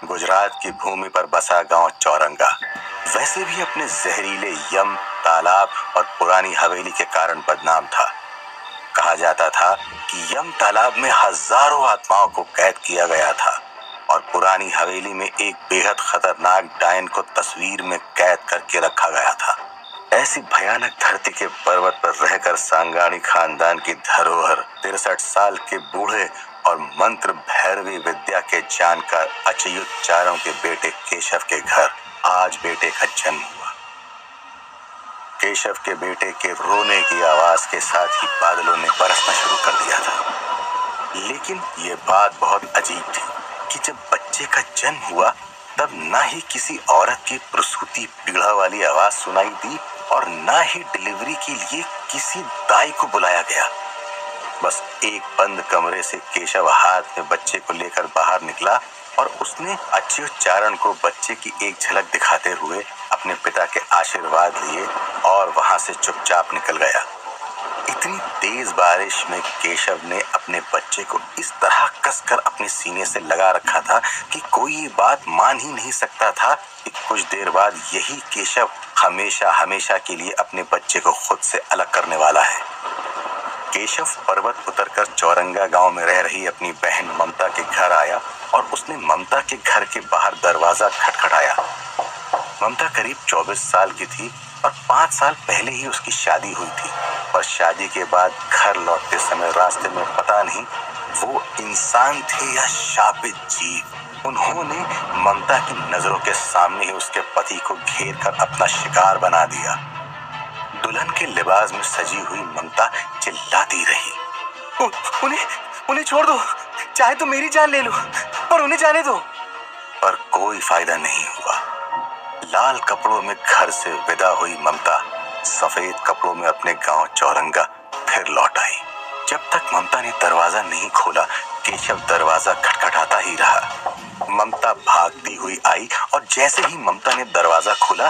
गुजरात की भूमि पर बसा गांव चौरंगा वैसे भी अपने जहरीले यम, तालाब और पुरानी हवेली के कारण बदनाम था। कहा जाता था कि यम तालाब में हजारों आत्माओं को कैद किया गया था और पुरानी हवेली में एक बेहद खतरनाक डायन को तस्वीर में कैद करके रखा गया था। ऐसी भयानक धरती के पर्वत पर रहकर सांगाणी खानदान की धरोहर 63 साल के बूढ़े और मंत्र भैरवी विद्या के जानकार अच्युत चारण के बेटे केशव के घर आज बेटे का जन्म हुआ। केशव के बेटे के रोने की आवाज के साथ ही बादलों ने बरसना शुरू कर दिया था। लेकिन ये बात बहुत अजीब थी कि जब बच्चे का जन्म हुआ तब ना ही किसी औरत की प्रसूति पीड़ा वाली आवाज सुनाई दी और ना ही डिलीवरी के लिए किसी दाई को बुलाया गया। बस एक बंद कमरे से केशव हाथ में बच्चे को लेकर बाहर निकला और उसने अच्युत चारण को बच्चे की एक झलक दिखाते हुए अपने पिता के आशीर्वाद लिए और वहां से चुपचाप निकल गया। इतनी तेज बारिश में केशव ने अपने बच्चे को इस तरह कसकर अपने सीने से लगा रखा था कि कोई ये बात मान ही नहीं सकता था कि कुछ देर बाद यही केशव हमेशा हमेशा के लिए अपने बच्चे को खुद से अलग करने वाला है। केशव पर्वत उतरकर चौरंगा गांव में रह रही अपनी बहन ममता के घर आया और उसने ममता के घर के बाहर दरवाजा खटखटाया। ममता करीब 24 साल की थी और 5 साल पहले ही उसकी शादी हुई थी और शादी के बाद घर लौटते समय रास्ते में पता नहीं वो इंसान थे या शापित जीव, उन्होंने ममता की नजरों के सामने ही उसके पति को घेर कर अपना शिकार बना दिया। दुल्हन के लिबास में सजी हुई ममता चिल्लाती रही, उन्हें छोड़ दो, चाहे तो मेरी जान ले लो, पर उन्हें जाने दो। पर कोई फायदा नहीं हुआ। लाल कपड़ों में घर से विदा हुई ममता सफेद कपड़ों में अपने गांव चौरंगा फिर लौट आई। जब तक ममता ने दरवाजा नहीं खोला केशव दरवाजा खटखटाता ही रहा। ममता भागती हुई आई और जैसे ही ममता ने दरवाजा खोला